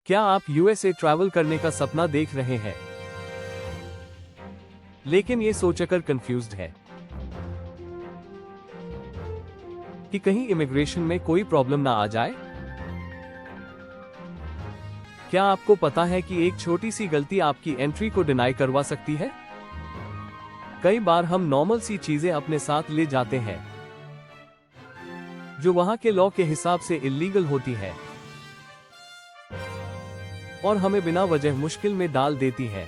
क्या आप USA travel करने का सपना देख रहे हैं, लेकिन ये सोचकर कंफ्यूज्ड है कि कहीं इमिग्रेशन में कोई प्रॉब्लम ना आ जाए? क्या आपको पता है कि एक छोटी सी गलती आपकी एंट्री को डिनाई करवा सकती है? कई बार हम नॉर्मल सी चीजें अपने साथ ले जाते हैं जो वहां के लॉ के हिसाब से इल्लीगल होती है और हमें बिना वजह मुश्किल में डाल देती है।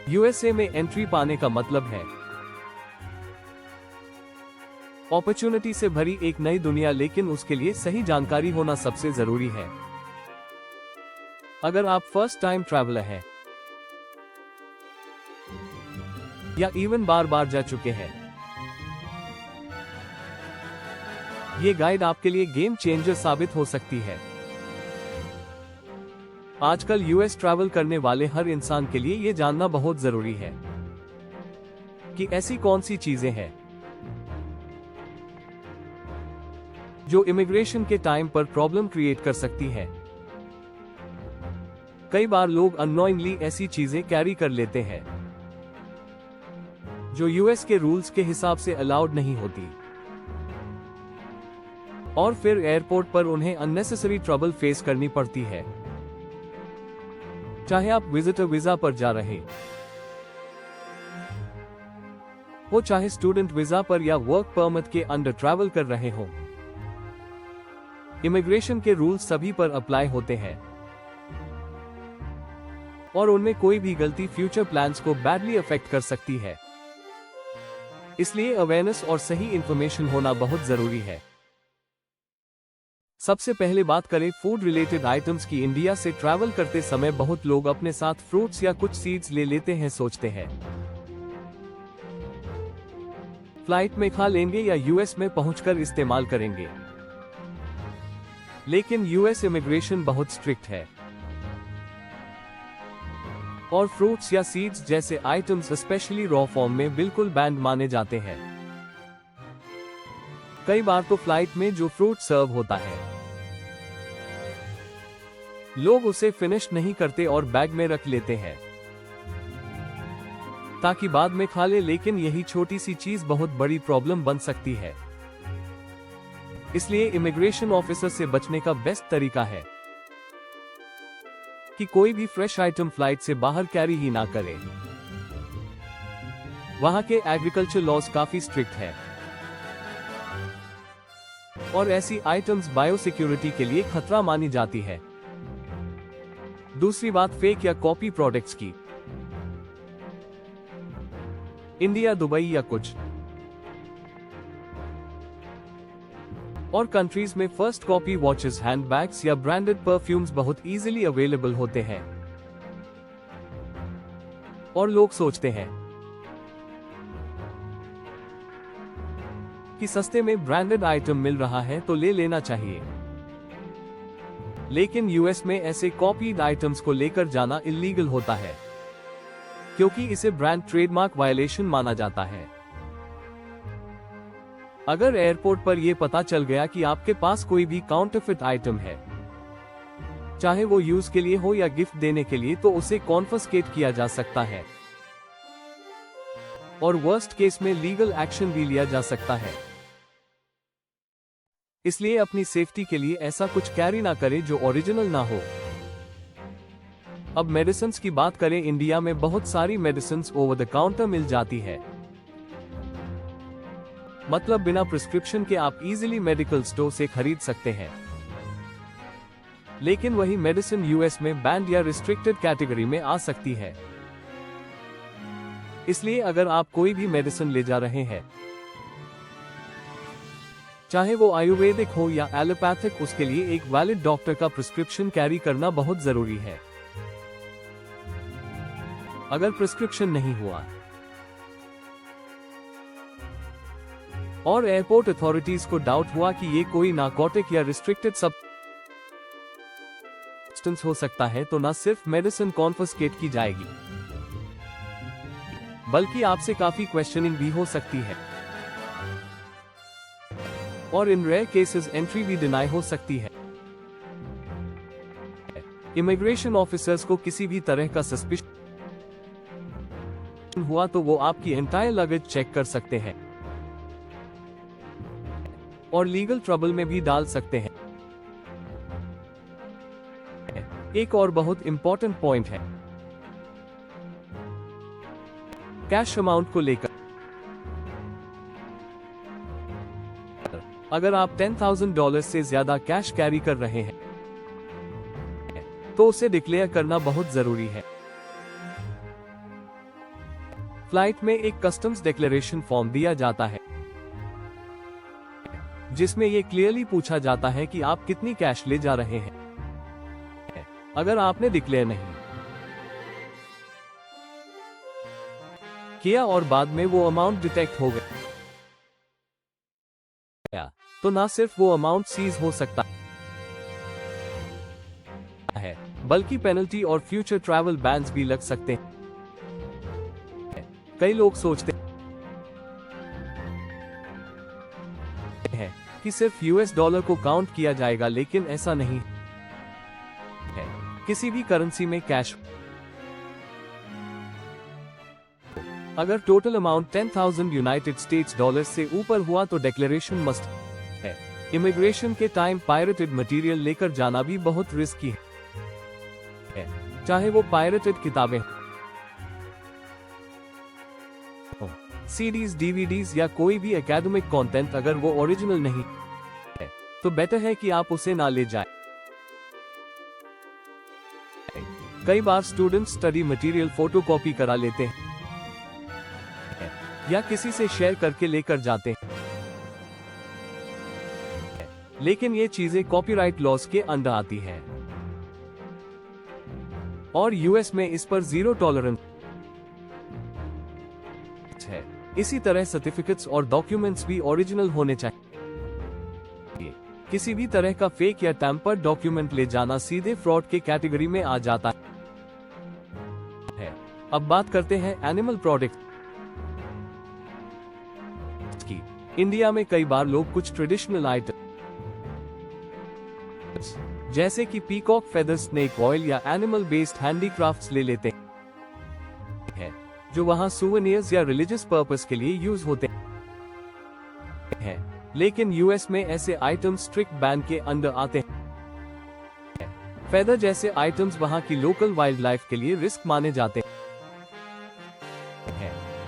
यूएसए में एंट्री पाने का मतलब है अपॉर्चुनिटी से भरी एक नई दुनिया, लेकिन उसके लिए सही जानकारी होना सबसे जरूरी है। अगर आप फर्स्ट टाइम ट्रैवलर हैं या इवन बार बार जा चुके हैं, ये गाइड आपके लिए गेम चेंजर साबित हो सकती है। आजकल यूएस ट्रैवल करने वाले हर इंसान के लिए ये जानना बहुत जरूरी है कि ऐसी कौन सी चीजें हैं जो इमिग्रेशन के टाइम पर प्रॉब्लम क्रिएट कर सकती है। कई बार लोग अननोइंगली ऐसी चीजें कैरी कर लेते हैं जो यूएस के रूल्स के हिसाब से अलाउड नहीं होती, और फिर एयरपोर्ट पर उन्हें अननेसेसरी ट्रबल फेस करनी पड़ती है। चाहे आप विजिटर वीजा पर जा रहे हो, चाहे स्टूडेंट वीजा पर या वर्क परमिट के अंडर ट्रैवल कर रहे हो, इमिग्रेशन के रूल्स सभी पर अप्लाई होते हैं और उनमें कोई भी गलती फ्यूचर प्लान्स को बैडली अफेक्ट कर सकती है। इसलिए अवेयरनेस और सही इंफॉर्मेशन होना बहुत जरूरी है। सबसे पहले बात करें फूड रिलेटेड आइटम्स की। इंडिया से ट्रैवल करते समय बहुत लोग अपने साथ फ्रूट्स या कुछ सीड्स ले लेते हैं, सोचते हैं फ्लाइट में खा लेंगे या यूएस में पहुंचकर इस्तेमाल करेंगे। लेकिन यूएस इमिग्रेशन बहुत स्ट्रिक्ट है और फ्रूट्स या सीड्स जैसे आइटम्स स्पेशली रॉ फॉर्म में बिल्कुल बैंड माने जाते हैं। कई बार तो फ्लाइट में जो फ्रूट सर्व होता है, लोग उसे फिनिश नहीं करते और बैग में रख लेते हैं ताकि बाद में खा ले, लेकिन यही छोटी सी चीज बहुत बड़ी प्रॉब्लम बन सकती है। इसलिए इमिग्रेशन ऑफिसर से बचने का बेस्ट तरीका है कि कोई भी फ्रेश आइटम फ्लाइट से बाहर कैरी ही ना करें। वहां के एग्रीकल्चर लॉज काफी स्ट्रिक्ट है और ऐसी आइटम्स बायोसिक्योरिटी के लिए खतरा मानी जाती है। दूसरी बात फेक या कॉपी प्रोडक्ट्स की। इंडिया, दुबई या कुछ और कंट्रीज में फर्स्ट कॉपी वॉचेस, हैंडबैग्स या ब्रांडेड परफ्यूम्स बहुत इजीली अवेलेबल होते हैं और लोग सोचते हैं कि सस्ते में ब्रांडेड आइटम मिल रहा है तो ले लेना चाहिए। लेकिन यूएस में ऐसे कॉपीड आइटम्स को लेकर जाना इल्लीगल होता है क्योंकि इसे ब्रांड ट्रेडमार्क वायलेशन माना जाता है। अगर एयरपोर्ट पर यह पता चल गया कि आपके पास कोई भी काउंटरफिट आइटम है, चाहे वो यूज के लिए हो या गिफ्ट देने के लिए, तो उसे कॉन्फिस्केट किया जा सकता है और वर्स्ट केस में लीगल एक्शन भी लिया जा सकता है। इसलिए अपनी सेफ्टी के लिए ऐसा कुछ कैरी ना करें जो ओरिजिनल ना हो। अब मेडिसिन्स की बात करें। इंडिया में बहुत सारी मेडिसिन्स ओवर द काउंटर मिल जाती है, मतलब बिना प्रिस्क्रिप्शन के आप इजीली मेडिकल स्टोर से खरीद सकते हैं। लेकिन वही मेडिसिन यूएस में बैंड या रिस्ट्रिक्टेड कैटेगरी में आ सकती है। इसलिए अगर आप कोई भी मेडिसिन ले जा रहे हैं, चाहे वो आयुर्वेदिक हो या एलोपैथिक, उसके लिए एक वैलिड डॉक्टर का प्रिस्क्रिप्शन कैरी करना बहुत जरूरी है। अगर प्रिस्क्रिप्शन नहीं हुआ और एयरपोर्ट अथॉरिटीज को डाउट हुआ कि ये कोई नार्कोटिक या रिस्ट्रिक्टेड सब्सटेंस हो सकता है, तो न सिर्फ मेडिसिन कॉन्फिस्केट की जाएगी, बल्कि आपसे काफी क्वेश्चनिंग भी हो सकती है और इन रेयर केसेस एंट्री भी डिनाई हो सकती है। इमिग्रेशन ऑफिसर्स को किसी भी तरह का सस्पिशन हुआ तो वो आपकी एंटायर लगेज चेक कर सकते हैं और लीगल ट्रबल में भी डाल सकते हैं। एक और बहुत इंपॉर्टेंट पॉइंट है कैश अमाउंट को लेकर। अगर आप $10,000 से ज्यादा कैश कैरी कर रहे हैं तो उसे डिक्लेयर करना बहुत जरूरी है। फ्लाइट में एक कस्टम्स डिक्लेरेशन फॉर्म दिया जाता है जिसमें यह क्लियरली पूछा जाता है कि आप कितनी कैश ले जा रहे हैं। अगर आपने डिक्लेयर नहीं किया और बाद में वो अमाउंट डिटेक्ट हो गया तो ना सिर्फ वो अमाउंट सीज हो सकता है बल्कि पेनल्टी और फ्यूचर ट्रैवल बैन्स भी लग सकते हैं। कई लोग सोचते हैं कि सिर्फ $US को काउंट किया जाएगा, लेकिन ऐसा नहीं है। किसी भी करेंसी में कैश अगर total amount 10,000 United states dollars से ऊपर हुआ तो डिक्लेरेशन मस्ट है। इमिग्रेशन के टाइम पायरेटेड मटेरियल लेकर जाना भी बहुत रिस्की है, चाहे वो पायरेटेड किताबें सीडीज, डीवीडीज या कोई भी एकेडमिक कंटेंट। अगर वो ओरिजिनल नहीं है तो बेटर है कि आप उसे ना ले जाएं। कई बार स्टूडेंट स्टडी मटेरियल फोटोकॉपी करा लेते हैं या किसी से शेयर करके लेकर जाते हैं, लेकिन ये चीजें कॉपीराइट लॉस के अंडर आती हैं और यूएस में इस पर जीरो टॉलरेंस है। इसी तरह सर्टिफिकेट्स और डॉक्यूमेंट्स भी ओरिजिनल होने चाहिए। किसी भी तरह का फेक या टैम्पर्ड डॉक्यूमेंट ले जाना सीधे फ्रॉड के कैटेगरी में आ जाता है। अब बात करते हैं एनिमल प्रोडक्ट की। इंडिया में कई बार लोग कुछ ट्रेडिशनल आइटम जैसे कि पीकॉक फेदर, स्नेक ऑयल या एनिमल बेस्ड हैंडीक्राफ्ट्स ले लेते हैं जो वहां सुवेनियर्स या रिलीजियस पर्पस के लिए यूज होते हैं, लेकिन यूएस में ऐसे आइटम्स स्ट्रिक्ट बैन के अंडर आते हैं। फेदर जैसे आइटम्स वहां की लोकल वाइल्ड लाइफ के लिए रिस्क माने जाते हैं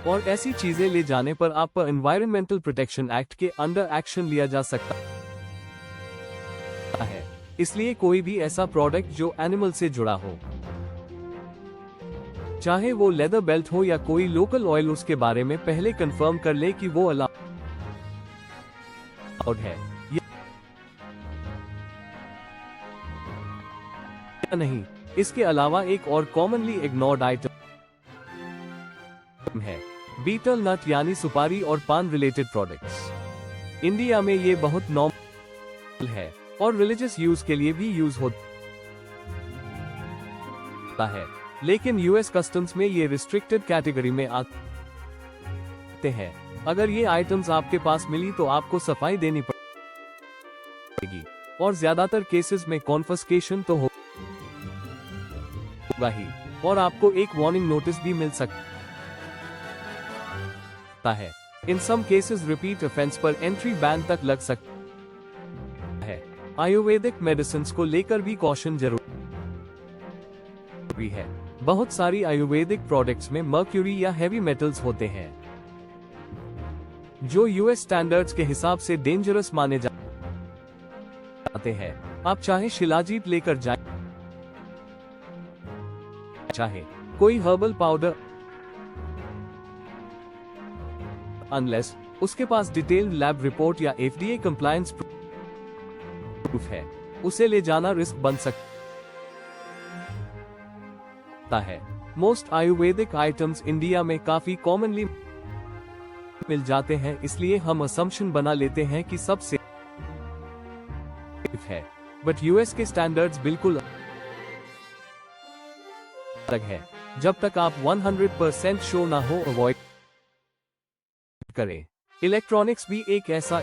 और ऐसी चीजें ले जाने पर आप पर एनवायरमेंटल प्रोटेक्शन एक्ट के अंडर एक्शन लिया जा सकता है। इसलिए कोई भी ऐसा प्रोडक्ट जो एनिमल से जुड़ा हो, चाहे वो लेदर बेल्ट हो या कोई लोकल ऑयल, उसके बारे में पहले कंफर्म कर ले कि वो अलाउड है या नहीं। इसके अलावा एक और कॉमनली इग्नोर्ड आइटम है बीटल नट यानी सुपारी और पान रिलेटेड प्रोडक्ट्स। इंडिया में ये बहुत नॉर्मल है और रिलीजियस यूज के लिए भी यूज होता है, लेकिन यूएस कस्टम्स में ये रिस्ट्रिक्टेड कैटेगरी में आते हैं। अगर ये आइटम्स आपके पास मिली तो आपको सफाई देनी पड़ेगी और ज्यादातर केसेस में कॉन्फिस्केशन तो होगा ही और आपको एक वार्निंग नोटिस भी मिल सकता है। इन सम केसेस रिपीट ऑफेंस पर एंट्री बैन तक लग सकता है। आयुर्वेदिक मेडिसिन्स को लेकर भी कॉशन जरूरी है। बहुत सारी आयुर्वेदिक प्रोडक्ट्स में मर्क्यूरी या हेवी मेटल्स होते हैं जो यूएस स्टैंडर्ड्स के हिसाब से डेंजरस माने जाते हैं। आप चाहे शिलाजीत लेकर जाएं, चाहे कोई हर्बल पाउडर, अनलेस उसके पास डिटेल्ड लैब रिपोर्ट या एफडीए कंप्लायंस प्रूफ है, उसे ले जाना रिस्क बन सकता है। मोस्ट आयुर्वेदिक आइटम्स इंडिया में काफी कॉमनली मिल जाते हैं, इसलिए हम असम्पशन बना लेते हैं कि सब सेफ है, बट यूएस के स्टैंडर्ड्स बिल्कुल अलग है। जब तक आप 100% श्योर ना हो, अवॉइड करें। इलेक्ट्रॉनिक्स भी एक ऐसा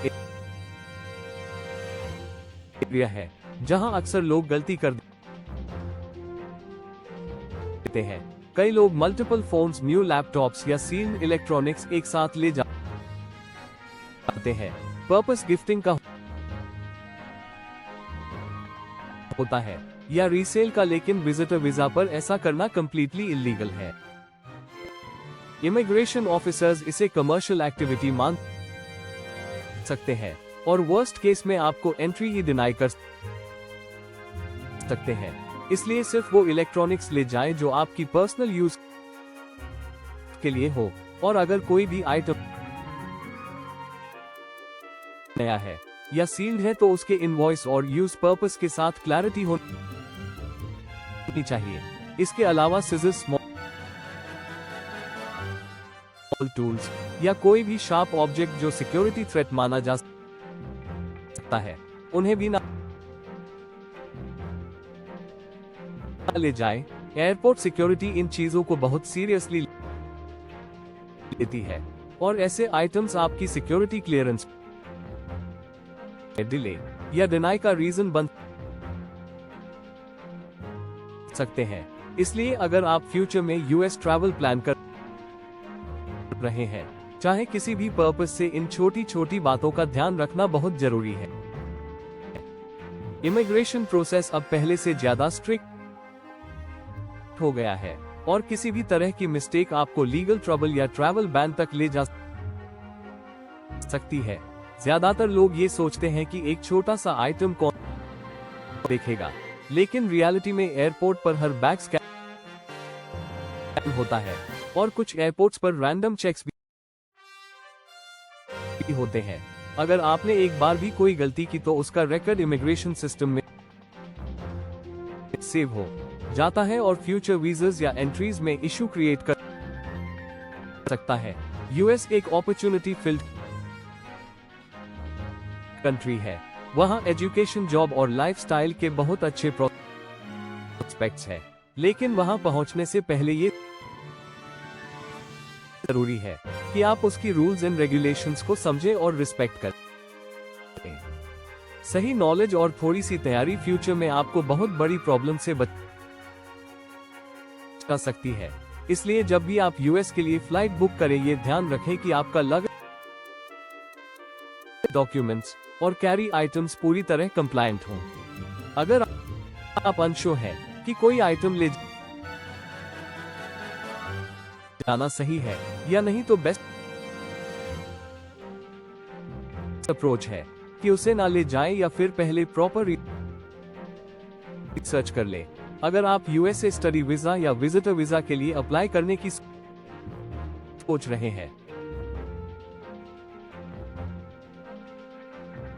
एरिया है जहां अक्सर लोग गलती कर देते हैं। कई लोग मल्टीपल फोन्स, न्यू लैपटॉप्स या सील्ड इलेक्ट्रॉनिक्स एक साथ ले जाते हैं। पर्पस गिफ्टिंग का होता है या रीसेल का, लेकिन विजिटर वीजा पर ऐसा करना कंप्लीटली इलीगल है। इमिग्रेशन ऑफिसर्स इसे कमर्शियल एक्टिविटी मान सकते हैं और वर्स्ट केस में आपको एंट्री ही डिनाई कर सकते हैं। इसलिए सिर्फ वो इलेक्ट्रॉनिक्स ले जाएं जो आपकी पर्सनल यूज के लिए हो, और अगर कोई भी आइटम नया है या सील्ड है तो उसके इनवॉइस और यूज पर्पस के साथ क्लैरिटी होनी चाहिए। इसके अलावा सिजर्स, स्मॉल टूल्स या कोई भी शार्प ऑब्जेक्ट जो सिक्योरिटी थ्रेट माना जा सकता है, उन्हें भी ना ले जाए। एयरपोर्ट सिक्योरिटी इन चीजों को बहुत सीरियसली लेती है और ऐसे आइटम्स आपकी सिक्योरिटी क्लियरेंस डिले या डिनाई का रीजन बन सकते हैं। इसलिए अगर आप फ्यूचर में यूएस ट्रैवल प्लान कर रहे हैं, चाहे किसी भी पर्पस से, इन छोटी छोटी बातों का ध्यान रखना बहुत जरूरी है। इमिग्रेशन प्रोसेस अब पहले से ज्यादा स्ट्रिक्ट हो गया है और किसी भी तरह की मिस्टेक आपको लीगल ट्रबल या ट्रैवल बैन तक ले जा सकती है। ज्यादातर लोग ये सोचते हैं कि एक छोटा सा आइटम कौन देखेगा, लेकिन रियलिटी में एयरपोर्ट पर हर बैग स्कैन होता है और कुछ एयरपोर्ट्स पर रैंडम चेक्स भी होते हैं। अगर आपने एक बार भी कोई गलती की तो उसका रिकॉर्ड इमिग्रेशन सिस्टम में सेव हो जाता है और फ्यूचर वीजास या एंट्रीज में इशू क्रिएट कर सकता है। यूएस एक अपॉर्चुनिटी फील्ड कंट्री है। वहां एजुकेशन, जॉब और लाइफस्टाइल के बहुत अच्छे प्रोस्पेक्ट्स हैं, लेकिन वहां पहुंचने से पहले ये जरूरी है कि आप उसकी रूल्स एंड रेगुलेशंस को समझें और रिस्पेक्ट करें। सही नॉलेज और थोड़ी सी तैयारी फ्यूचर में आपको बहुत बड़ी प्रॉब्लम से बचा सकती है। इसलिए जब भी आप यूएस के लिए फ्लाइट बुक करें, ये ध्यान रखें कि आपका लगेज, डॉक्यूमेंट्स और कैरी आइटम्स पूरी तरह कंप्लायंट हों। अगर आप अनश्योर हैं कि कोई आइटम ले जाना सही है या नहीं, तो बेस्ट अप्रोच है कि उसे ना ले जाएं या फिर पहले प्रॉपर रिसर्च कर लें। अगर आप यूएसए स्टडी वीजा या विजिटर वीजा के लिए अप्लाई करने की सोच रहे हैं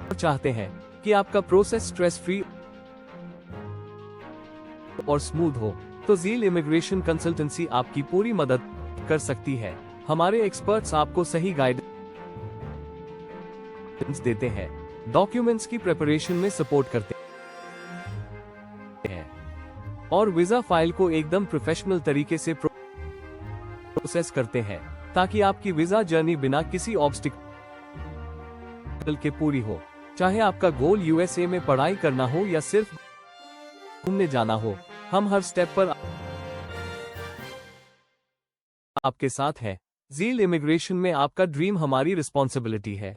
और चाहते हैं कि आपका प्रोसेस स्ट्रेस फ्री और स्मूथ हो, तो ज़ील इमिग्रेशन कंसल्टेंसी आपकी पूरी मदद कर सकती है। हमारे एक्सपर्ट्स आपको सही गाइडेंस देते हैं, डॉक्यूमेंट्स की प्रिपरेशन में सपोर्ट करते हैं और वीजा फाइल को एकदम प्रोफेशनल तरीके से प्रोसेस करते हैं, ताकि आपकी वीजा जर्नी बिना किसी ऑब्स्टिकल के पूरी हो। चाहे आपका गोल यूएसए में पढ़ाई करना हो या सिर्फ घूमने जाना हो, हम हर स्टेप पर आपके साथ हैं। ज़ील इमिग्रेशन में आपका ड्रीम हमारी रिस्पॉन्सिबिलिटी है।